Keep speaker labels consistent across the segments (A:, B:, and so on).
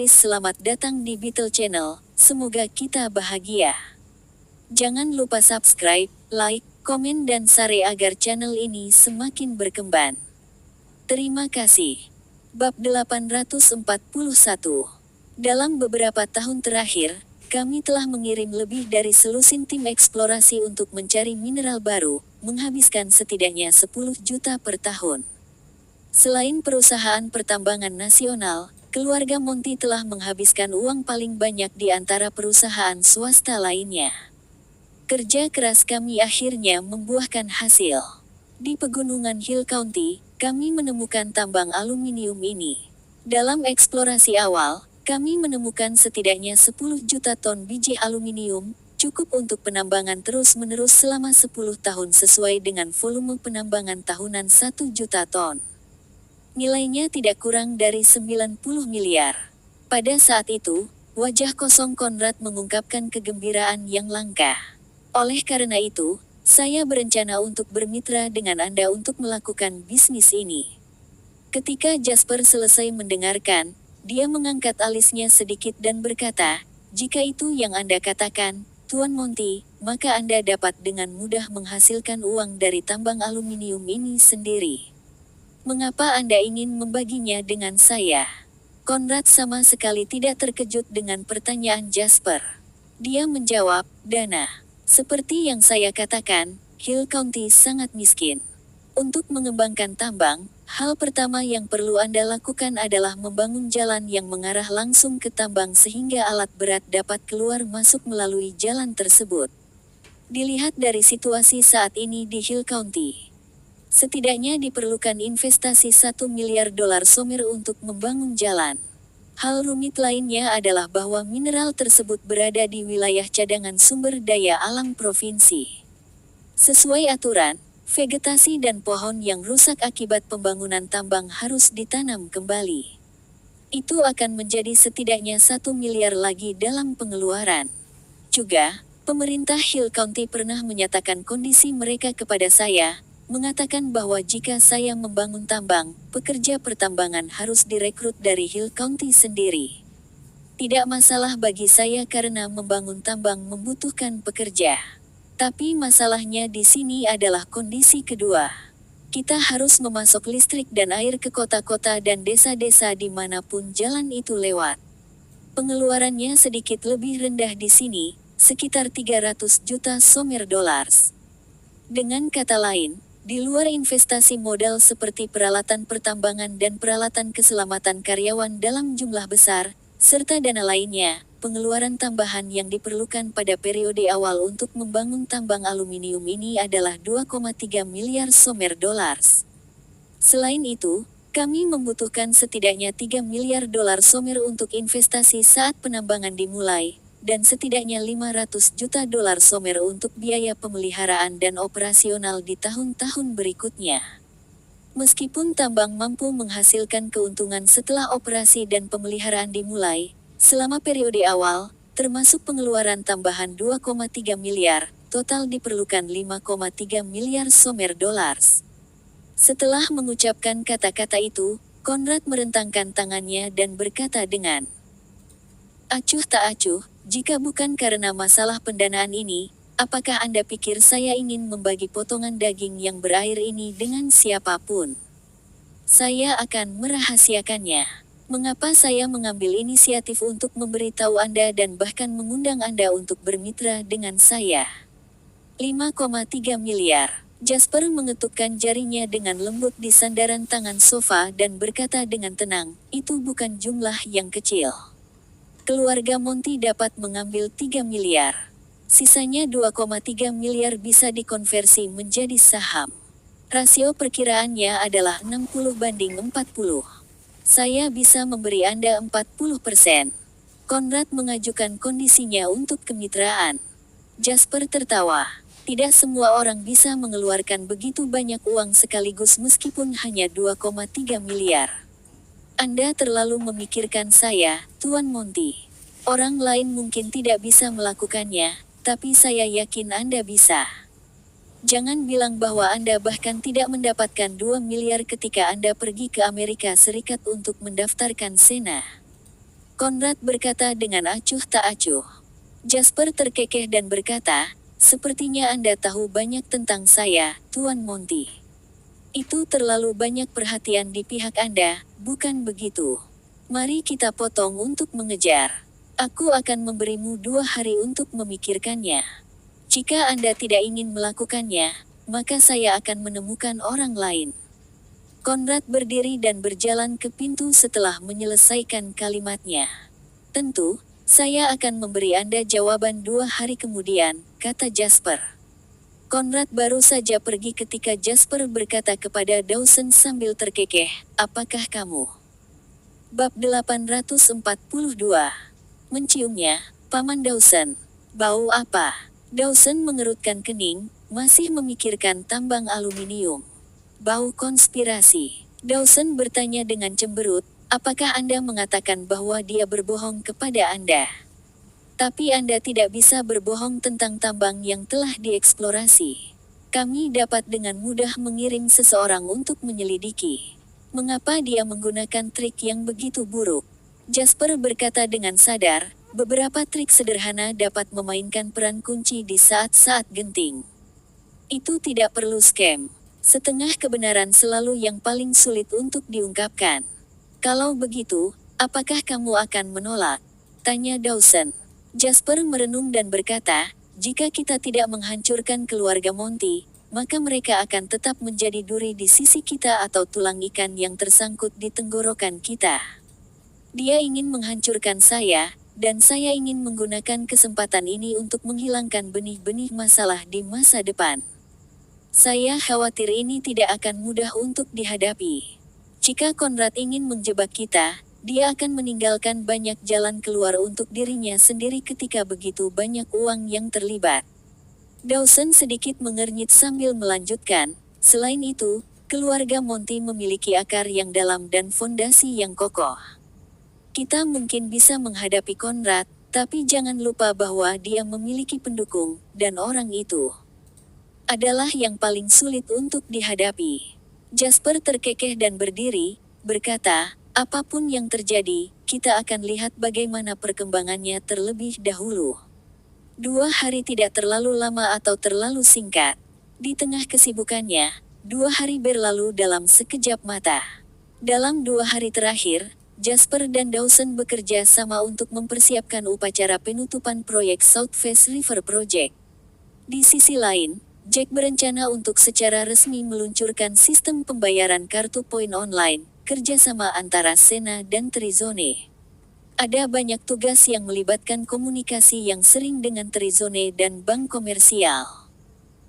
A: Iris, selamat datang di Beetle Channel, semoga kita bahagia. Jangan lupa subscribe, like, komen dan share agar channel ini semakin berkembang. Terima kasih. Bab 841. Dalam beberapa tahun terakhir, kami telah mengirim lebih dari selusin tim eksplorasi untuk mencari mineral baru, menghabiskan setidaknya 10 juta per tahun. Selain perusahaan pertambangan nasional, keluarga Monty telah menghabiskan uang paling banyak di antara perusahaan swasta lainnya. Kerja keras kami akhirnya membuahkan hasil. Di pegunungan Hill County, kami menemukan tambang aluminium ini. Dalam eksplorasi awal, kami menemukan setidaknya 10 juta ton biji aluminium, cukup untuk penambangan terus-menerus selama 10 tahun sesuai dengan volume penambangan tahunan 1 juta ton. Nilainya tidak kurang dari 90 miliar. Pada saat itu, wajah kosong Conrad mengungkapkan kegembiraan yang langka. Oleh karena itu, saya berencana untuk bermitra dengan Anda untuk melakukan bisnis ini. Ketika Jasper selesai mendengarkan, dia mengangkat alisnya sedikit dan berkata, "Jika itu yang Anda katakan, Tuan Monty, maka Anda dapat dengan mudah menghasilkan uang dari tambang aluminium ini sendiri. Mengapa Anda ingin membaginya dengan saya?" Conrad sama sekali tidak terkejut dengan pertanyaan Jasper. Dia menjawab, "Dana. Seperti yang saya katakan, Hill County sangat miskin. Untuk mengembangkan tambang, hal pertama yang perlu Anda lakukan adalah membangun jalan yang mengarah langsung ke tambang sehingga alat berat dapat keluar masuk melalui jalan tersebut. Dilihat dari situasi saat ini di Hill County, setidaknya diperlukan investasi 1 miliar dolar Somer untuk membangun jalan. Hal rumit lainnya adalah bahwa mineral tersebut berada di wilayah cadangan sumber daya alam provinsi. Sesuai aturan, vegetasi dan pohon yang rusak akibat pembangunan tambang harus ditanam kembali. Itu akan menjadi setidaknya 1 miliar lagi dalam pengeluaran. Juga, pemerintah Hill County pernah menyatakan kondisi mereka kepada saya, mengatakan bahwa jika saya membangun tambang, pekerja pertambangan harus direkrut dari Hill County sendiri. Tidak masalah bagi saya karena membangun tambang membutuhkan pekerja. Tapi masalahnya di sini adalah kondisi kedua. Kita harus memasok listrik dan air ke kota-kota dan desa-desa dimanapun jalan itu lewat. Pengeluarannya sedikit lebih rendah di sini, sekitar 300 juta Somer dollars. Dengan kata lain, di luar investasi modal seperti peralatan pertambangan dan peralatan keselamatan karyawan dalam jumlah besar, serta dana lainnya, pengeluaran tambahan yang diperlukan pada periode awal untuk membangun tambang aluminium ini adalah 2,3 miliar Somer dollars. Selain itu, kami membutuhkan setidaknya 3 miliar dolar Somer untuk investasi saat penambangan dimulai, dan setidaknya 500 juta dolar Somer untuk biaya pemeliharaan dan operasional di tahun-tahun berikutnya. Meskipun tambang mampu menghasilkan keuntungan setelah operasi dan pemeliharaan dimulai, selama periode awal, termasuk pengeluaran tambahan 2,3 miliar, total diperlukan 5,3 miliar Somer dollars. Setelah mengucapkan kata-kata itu, Conrad merentangkan tangannya dan berkata dengan acuh tak acuh, "Jika bukan karena masalah pendanaan ini, apakah Anda pikir saya ingin membagi potongan daging yang berair ini dengan siapapun? Saya akan merahasiakannya. Mengapa saya mengambil inisiatif untuk memberitahu Anda dan bahkan mengundang Anda untuk bermitra dengan saya? 5,3 miliar. Jasper mengetukkan jarinya dengan lembut di sandaran tangan sofa dan berkata dengan tenang, "Itu bukan jumlah yang kecil. Keluarga Monty dapat mengambil 3 miliar. Sisanya 2,3 miliar bisa dikonversi menjadi saham. Rasio perkiraannya adalah 60/40. Saya bisa memberi Anda 40%. Conrad mengajukan kondisinya untuk kemitraan. Jasper tertawa. Tidak semua orang bisa mengeluarkan begitu banyak uang sekaligus meskipun hanya 2,3 miliar. Anda terlalu memikirkan saya, Tuan Monty. Orang lain mungkin tidak bisa melakukannya, tapi saya yakin Anda bisa. Jangan bilang bahwa Anda bahkan tidak mendapatkan 2 miliar ketika Anda pergi ke Amerika Serikat untuk mendaftarkan Sena." Konrad berkata dengan acuh tak acuh. Jasper terkekeh dan berkata, "Sepertinya Anda tahu banyak tentang saya, Tuan Monty. Itu terlalu banyak perhatian di pihak Anda, bukan begitu? Mari kita potong untuk mengejar. Aku akan memberimu 2 hari untuk memikirkannya. Jika Anda tidak ingin melakukannya, maka saya akan menemukan orang lain." Konrad berdiri dan berjalan ke pintu setelah menyelesaikan kalimatnya. "Tentu, saya akan memberi Anda jawaban 2 hari kemudian," kata Jasper. Konrad baru saja pergi ketika Jasper berkata kepada Dawson sambil terkekeh, "Apakah kamu?" Bab 842. Menciumnya, Paman Dawson. "Bau apa?" Dawson mengerutkan kening, masih memikirkan tambang aluminium. "Bau konspirasi." Dawson bertanya dengan cemberut, "Apakah Anda mengatakan bahwa dia berbohong kepada Anda? Tapi Anda tidak bisa berbohong tentang tambang yang telah dieksplorasi. Kami dapat dengan mudah mengirim seseorang untuk menyelidiki. Mengapa dia menggunakan trik yang begitu buruk?" Jasper berkata dengan sadar, beberapa trik sederhana dapat memainkan peran kunci di saat-saat genting. Itu tidak perlu scam. Setengah kebenaran selalu yang paling sulit untuk diungkapkan. "Kalau begitu, apakah kamu akan menolak?" tanya Dawson. Jasper merenung dan berkata, "Jika kita tidak menghancurkan keluarga Monty, maka mereka akan tetap menjadi duri di sisi kita atau tulang ikan yang tersangkut di tenggorokan kita. Dia ingin menghancurkan saya, dan saya ingin menggunakan kesempatan ini untuk menghilangkan benih-benih masalah di masa depan. Saya khawatir ini tidak akan mudah untuk dihadapi. Jika Konrad ingin menjebak kita, dia akan meninggalkan banyak jalan keluar untuk dirinya sendiri ketika begitu banyak uang yang terlibat." Dawson sedikit mengernyit sambil melanjutkan, "Selain itu, keluarga Monty memiliki akar yang dalam dan fondasi yang kokoh. Kita mungkin bisa menghadapi Konrad, tapi jangan lupa bahwa dia memiliki pendukung, dan orang itu adalah yang paling sulit untuk dihadapi." Jasper terkekeh dan berdiri, berkata, "Apapun yang terjadi, kita akan lihat bagaimana perkembangannya terlebih dahulu. 2 hari tidak terlalu lama atau terlalu singkat." Di tengah kesibukannya, 2 hari berlalu dalam sekejap mata. Dalam 2 hari terakhir, Jasper dan Dawson bekerja sama untuk mempersiapkan upacara penutupan proyek Southwest River Project. Di sisi lain, Jack berencana untuk secara resmi meluncurkan sistem pembayaran kartu poin online, kerjasama antara Sena dan Trizone. Ada banyak tugas yang melibatkan komunikasi yang sering dengan Trizone dan bank komersial.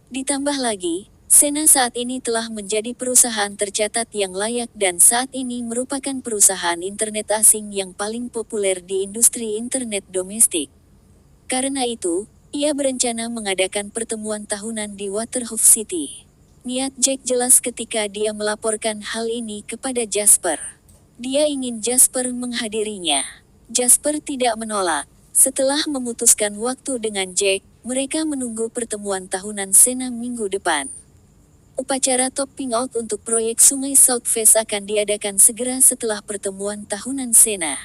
A: Ditambah lagi, Sena saat ini telah menjadi perusahaan tercatat yang layak dan saat ini merupakan perusahaan internet asing yang paling populer di industri internet domestik. Karena itu, ia berencana mengadakan pertemuan tahunan di Waterhoof City. Niat Jack jelas ketika dia melaporkan hal ini kepada Jasper. Dia ingin Jasper menghadirinya. Jasper tidak menolak. Setelah memutuskan waktu dengan Jack, mereka menunggu pertemuan tahunan Sena minggu depan. Upacara topping out untuk proyek Sungai Southwest akan diadakan segera setelah pertemuan tahunan Sena.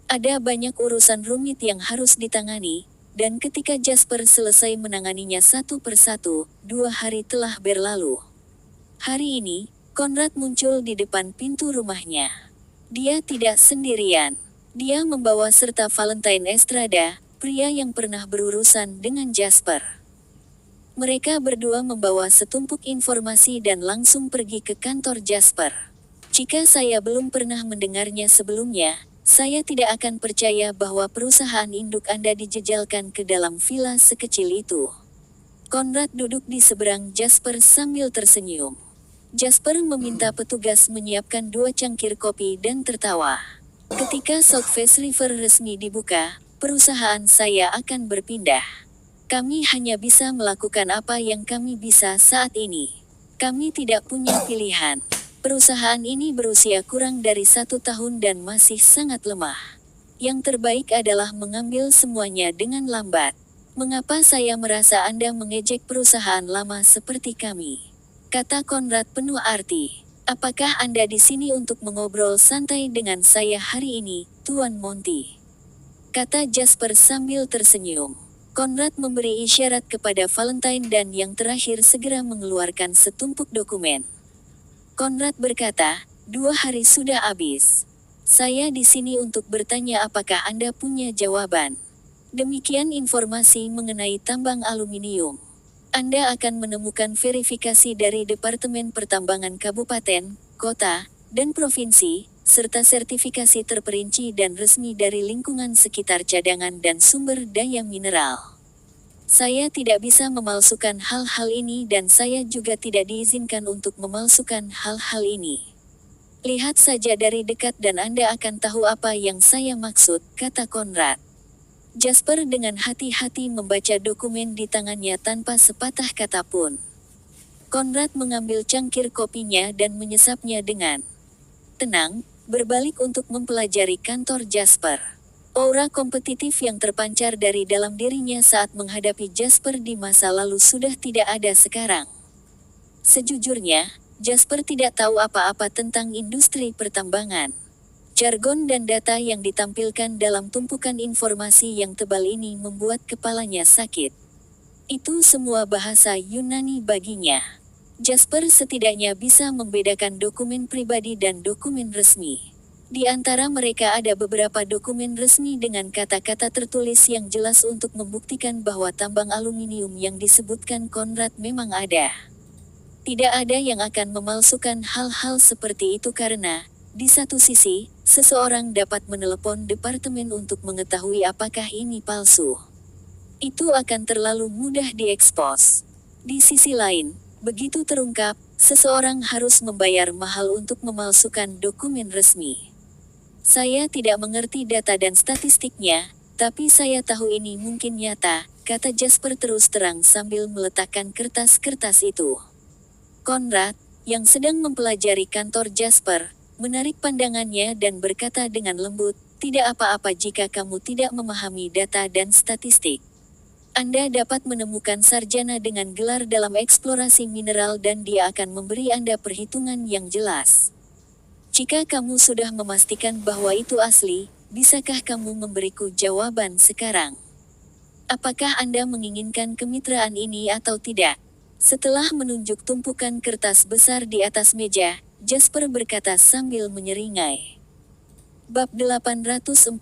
A: Ada banyak urusan rumit yang harus ditangani, dan ketika Jasper selesai menanganinya satu persatu, 2 hari telah berlalu. Hari ini, Konrad muncul di depan pintu rumahnya. Dia tidak sendirian. Dia membawa serta Valentine Estrada, pria yang pernah berurusan dengan Jasper. Mereka berdua membawa setumpuk informasi dan langsung pergi ke kantor Jasper. "Jika saya belum pernah mendengarnya sebelumnya, saya tidak akan percaya bahwa perusahaan induk Anda dijejalkan ke dalam villa sekecil itu." Konrad duduk di seberang Jasper sambil tersenyum. Jasper meminta petugas menyiapkan 2 cangkir kopi dan tertawa. "Ketika Southwest River resmi dibuka, perusahaan saya akan berpindah. Kami hanya bisa melakukan apa yang kami bisa saat ini. Kami tidak punya pilihan. Perusahaan ini berusia kurang dari 1 tahun dan masih sangat lemah. Yang terbaik adalah mengambil semuanya dengan lambat. Mengapa saya merasa Anda mengejek perusahaan lama seperti kami?" kata Konrad penuh arti. Apakah Anda di sini untuk mengobrol santai dengan saya hari ini, Tuan Monty? Kata Jasper sambil tersenyum. Conrad memberi isyarat kepada Valentine dan yang terakhir segera mengeluarkan setumpuk dokumen. Conrad berkata, 2 hari sudah habis. Saya di sini untuk bertanya apakah Anda punya jawaban. Demikian informasi mengenai tambang aluminium. Anda akan menemukan verifikasi dari Departemen Pertambangan Kabupaten, Kota, dan Provinsi, serta sertifikasi terperinci dan resmi dari lingkungan sekitar cadangan dan sumber daya mineral. Saya tidak bisa memalsukan hal-hal ini dan saya juga tidak diizinkan untuk memalsukan hal-hal ini. Lihat saja dari dekat dan Anda akan tahu apa yang saya maksud, kata Conrad. Jasper dengan hati-hati membaca dokumen di tangannya tanpa sepatah kata pun. Conrad mengambil cangkir kopinya dan menyesapnya dengan tenang, berbalik untuk mempelajari kantor Jasper. Aura kompetitif yang terpancar dari dalam dirinya saat menghadapi Jasper di masa lalu sudah tidak ada sekarang. Sejujurnya, Jasper tidak tahu apa-apa tentang industri pertambangan. Jargon dan data yang ditampilkan dalam tumpukan informasi yang tebal ini membuat kepalanya sakit. Itu semua bahasa Yunani baginya. Jasper setidaknya bisa membedakan dokumen pribadi dan dokumen resmi. Di antara mereka ada beberapa dokumen resmi dengan kata-kata tertulis yang jelas untuk membuktikan bahwa tambang aluminium yang disebutkan Conrad memang ada. Tidak ada yang akan memalsukan hal-hal seperti itu karena, di satu sisi, seseorang dapat menelepon departemen untuk mengetahui apakah ini palsu. Itu akan terlalu mudah diekspos. Di sisi lain, begitu terungkap, seseorang harus membayar mahal untuk memalsukan dokumen resmi. Saya tidak mengerti data dan statistiknya, tapi saya tahu ini mungkin nyata, kata Jasper terus terang sambil meletakkan kertas-kertas itu. Conrad, yang sedang mempelajari kantor Jasper, menarik pandangannya dan berkata dengan lembut, tidak apa-apa jika kamu tidak memahami data dan statistik. Anda dapat menemukan sarjana dengan gelar dalam eksplorasi mineral dan dia akan memberi Anda perhitungan yang jelas. Jika kamu sudah memastikan bahwa itu asli, bisakah kamu memberiku jawaban sekarang? Apakah Anda menginginkan kemitraan ini atau tidak? Setelah menunjuk tumpukan kertas besar di atas meja, Jasper berkata sambil menyeringai. Bab 843.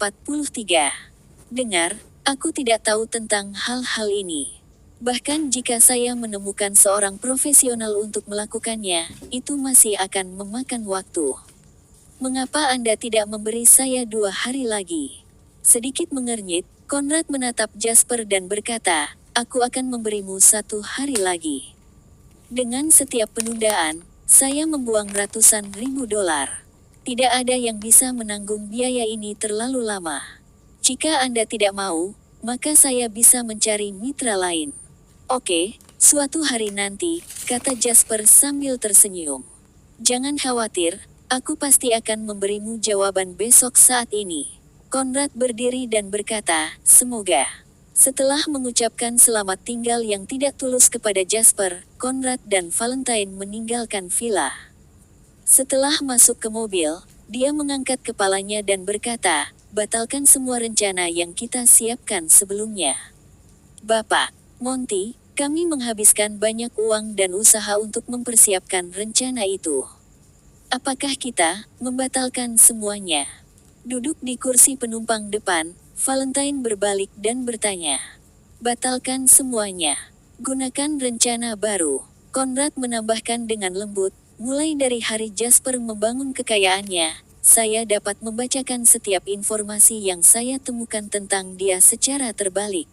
A: Dengar, aku tidak tahu tentang hal-hal ini. Bahkan jika saya menemukan seorang profesional untuk melakukannya, itu masih akan memakan waktu. Mengapa Anda tidak memberi saya 2 hari lagi? Sedikit mengernyit, Conrad menatap Jasper dan berkata, aku akan memberimu 1 hari lagi. Dengan setiap penundaan, saya membuang ratusan ribu dolar. Tidak ada yang bisa menanggung biaya ini terlalu lama. Jika Anda tidak mau, maka saya bisa mencari mitra lain. Oke, suatu hari nanti, kata Jasper sambil tersenyum. Jangan khawatir, aku pasti akan memberimu jawaban besok saat ini. Conrad berdiri dan berkata, semoga. Setelah mengucapkan selamat tinggal yang tidak tulus kepada Jasper, Conrad dan Valentine meninggalkan villa. Setelah masuk ke mobil, dia mengangkat kepalanya dan berkata, batalkan semua rencana yang kita siapkan sebelumnya. Bapak, Monty, kami menghabiskan banyak uang dan usaha untuk mempersiapkan rencana itu. Apakah kita membatalkan semuanya? Duduk di kursi penumpang depan, Valentine berbalik dan bertanya. Batalkan semuanya. Gunakan rencana baru. Conrad menambahkan dengan lembut, mulai dari hari Jasper membangun kekayaannya, saya dapat membacakan setiap informasi yang saya temukan tentang dia secara terbalik.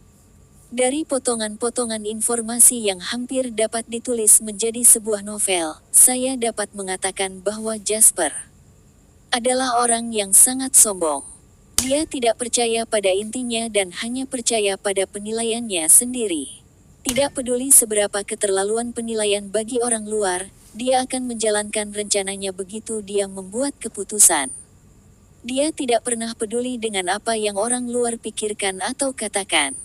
A: Dari potongan-potongan informasi yang hampir dapat ditulis menjadi sebuah novel, saya dapat mengatakan bahwa Jasper adalah orang yang sangat sombong. Dia tidak percaya pada intinya dan hanya percaya pada penilaiannya sendiri. Tidak peduli seberapa keterlaluan penilaian bagi orang luar, dia akan menjalankan rencananya begitu dia membuat keputusan. Dia tidak pernah peduli dengan apa yang orang luar pikirkan atau katakan.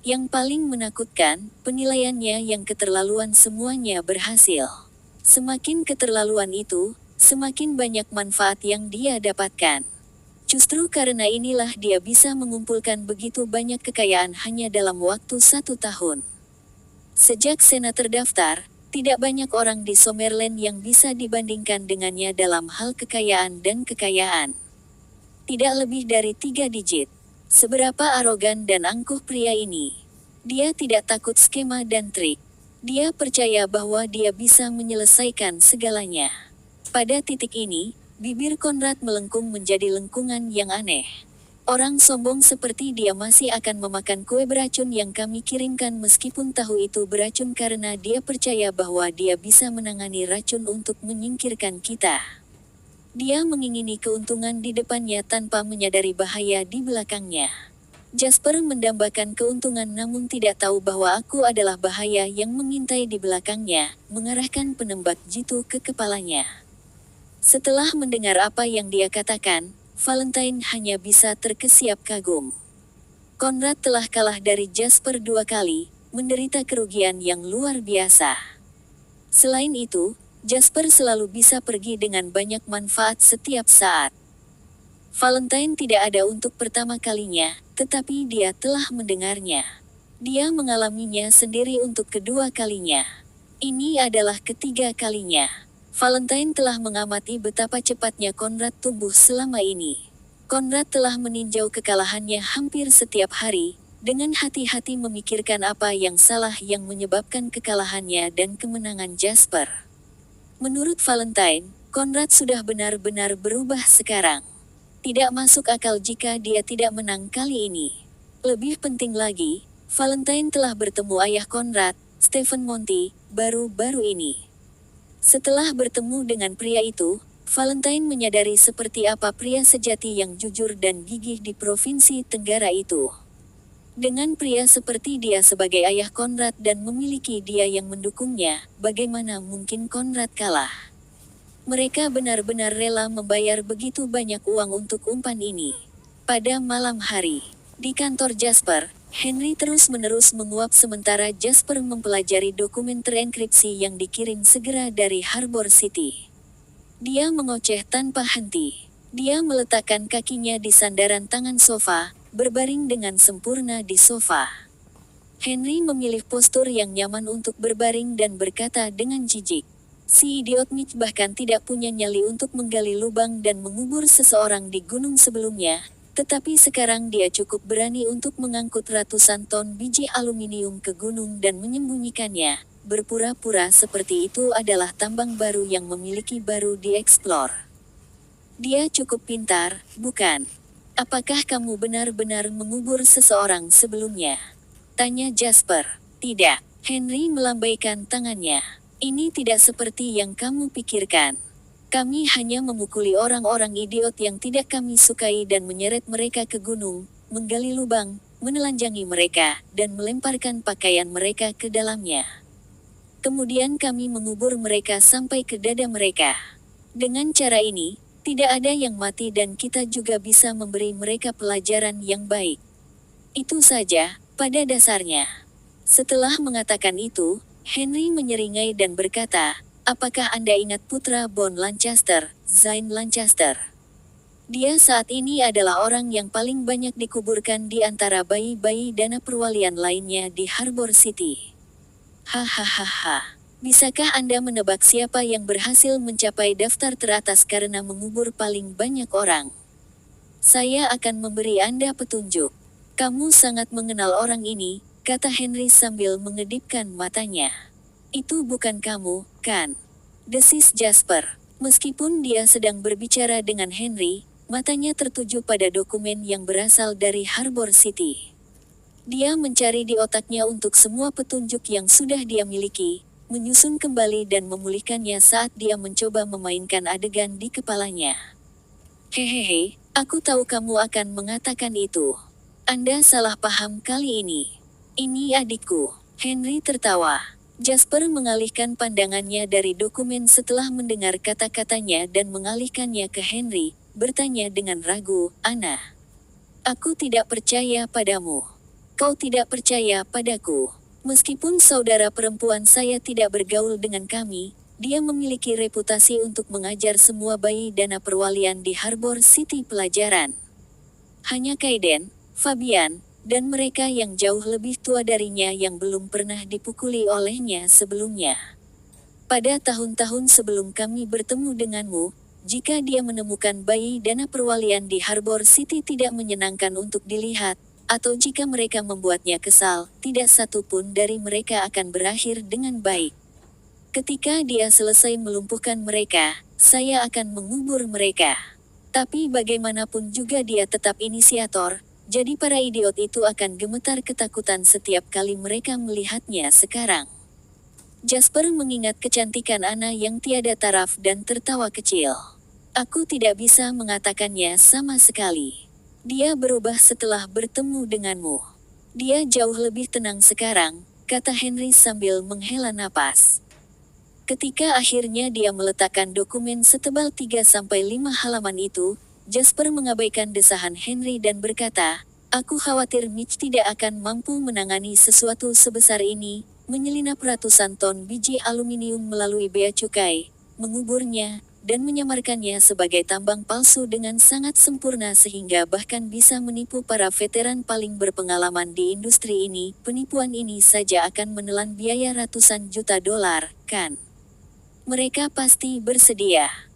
A: Yang paling menakutkan, penilaiannya yang keterlaluan semuanya berhasil. Semakin keterlaluan itu, semakin banyak manfaat yang dia dapatkan. Justru karena inilah dia bisa mengumpulkan begitu banyak kekayaan hanya dalam waktu 1 tahun. Sejak Sena terdaftar, tidak banyak orang di Summerland yang bisa dibandingkan dengannya dalam hal kekayaan dan kekayaan. Tidak lebih dari 3 digit. Seberapa arogan dan angkuh pria ini. Dia tidak takut skema dan trik. Dia percaya bahwa dia bisa menyelesaikan segalanya. Pada titik ini, bibir Konrad melengkung menjadi lengkungan yang aneh. Orang sombong seperti dia masih akan memakan kue beracun yang kami kirimkan meskipun tahu itu beracun karena dia percaya bahwa dia bisa menangani racun untuk menyingkirkan kita. Dia mengingini keuntungan di depannya tanpa menyadari bahaya di belakangnya. Jasper mendambakan keuntungan namun tidak tahu bahwa aku adalah bahaya yang mengintai di belakangnya, mengarahkan penembak jitu ke kepalanya. Setelah mendengar apa yang dia katakan, Valentine hanya bisa terkesiap kagum. Konrad telah kalah dari Jasper 2 kali, menderita kerugian yang luar biasa. Selain itu, Jasper selalu bisa pergi dengan banyak manfaat setiap saat. Valentine tidak ada untuk pertama kalinya, tetapi dia telah mendengarnya. Dia mengalaminya sendiri untuk kedua kalinya. Ini adalah ketiga kalinya. Valentine telah mengamati betapa cepatnya Konrad tumbuh selama ini. Konrad telah meninjau kekalahannya hampir setiap hari, dengan hati-hati memikirkan apa yang salah yang menyebabkan kekalahannya dan kemenangan Jasper. Menurut Valentine, Konrad sudah benar-benar berubah sekarang. Tidak masuk akal jika dia tidak menang kali ini. Lebih penting lagi, Valentine telah bertemu ayah Konrad, Stephen Monty, baru-baru ini. Setelah bertemu dengan pria itu, Valentine menyadari seperti apa pria sejati yang jujur dan gigih di Provinsi Tenggara itu. Dengan pria seperti dia sebagai ayah Konrad dan memiliki dia yang mendukungnya, bagaimana mungkin Konrad kalah? Mereka benar-benar rela membayar begitu banyak uang untuk umpan ini. Pada malam hari, di kantor Jasper, Henry terus-menerus menguap sementara Jasper mempelajari dokumen terenkripsi yang dikirim segera dari Harbor City. Dia mengoceh tanpa henti. Dia meletakkan kakinya di sandaran tangan sofa, berbaring dengan sempurna di sofa. Henry memilih postur yang nyaman untuk berbaring dan berkata dengan jijik. Si idiot Mitch bahkan tidak punya nyali untuk menggali lubang dan mengubur seseorang di gunung sebelumnya, tetapi sekarang dia cukup berani untuk mengangkut ratusan ton biji aluminium ke gunung dan menyembunyikannya, berpura-pura seperti itu adalah tambang baru yang memiliki baru dieksplor. Dia cukup pintar, bukan? Apakah kamu benar-benar mengubur seseorang sebelumnya? Tanya Jasper. Tidak. Henry melambaikan tangannya. Ini tidak seperti yang kamu pikirkan. Kami hanya memukuli orang-orang idiot yang tidak kami sukai dan menyeret mereka ke gunung, menggali lubang, menelanjangi mereka, dan melemparkan pakaian mereka ke dalamnya. Kemudian kami mengubur mereka sampai ke dada mereka. Dengan cara ini, tidak ada yang mati dan kita juga bisa memberi mereka pelajaran yang baik. Itu saja, pada dasarnya. Setelah mengatakan itu, Henry menyeringai dan berkata, apakah Anda ingat putra Bon Lancaster, Zain Lancaster? Dia saat ini adalah orang yang paling banyak dikuburkan di antara bayi-bayi dana perwalian lainnya di Harbor City. Hahaha. Bisakah Anda menebak siapa yang berhasil mencapai daftar teratas karena mengubur paling banyak orang? Saya akan memberi Anda petunjuk. Kamu sangat mengenal orang ini, kata Henry sambil mengedipkan matanya. Itu bukan kamu, kan? Desis Jasper. Meskipun dia sedang berbicara dengan Henry, matanya tertuju pada dokumen yang berasal dari Harbor City. Dia mencari di otaknya untuk semua petunjuk yang sudah dia miliki, menyusun kembali dan memulihkannya saat dia mencoba memainkan adegan di kepalanya. Hehehe, aku tahu kamu akan mengatakan itu. Anda salah paham kali ini. Ini adikku. Henry tertawa. Jasper mengalihkan pandangannya dari dokumen setelah mendengar kata-katanya dan mengalihkannya ke Henry, bertanya dengan ragu, Anna. Aku tidak percaya padamu. Kau tidak percaya padaku. Meskipun saudara perempuan saya tidak bergaul dengan kami, Dia memiliki reputasi untuk mengajar semua bayi dana perwalian di Harbor City pelajaran. Hanya Kaiden, Fabian, dan mereka yang jauh lebih tua darinya yang belum pernah dipukuli olehnya sebelumnya. Pada tahun-tahun sebelum kami bertemu denganmu, jika dia menemukan bayi dana perwalian di Harbor City tidak menyenangkan untuk dilihat, atau jika mereka membuatnya kesal, tidak satu pun dari mereka akan berakhir dengan baik. Ketika dia selesai melumpuhkan mereka, saya akan mengubur mereka. Tapi bagaimanapun juga dia tetap inisiator, jadi para idiot itu akan gemetar ketakutan setiap kali mereka melihatnya sekarang. Jasper mengingat kecantikan Anna yang tiada taraf dan tertawa kecil. Aku tidak bisa mengatakannya sama sekali. Dia berubah setelah bertemu denganmu. Dia jauh lebih tenang sekarang, kata Henry sambil menghela napas. Ketika akhirnya dia meletakkan dokumen setebal 3-5 halaman itu, Jasper mengabaikan desahan Henry dan berkata, "Aku khawatir Mitch tidak akan mampu menangani sesuatu sebesar ini, menyelinap ratusan ton biji aluminium melalui bea cukai, menguburnya, dan menyamarkannya sebagai tambang palsu dengan sangat sempurna sehingga bahkan bisa menipu para veteran paling berpengalaman di industri ini. Penipuan ini saja akan menelan biaya ratusan juta dolar, kan? Mereka pasti bersedia."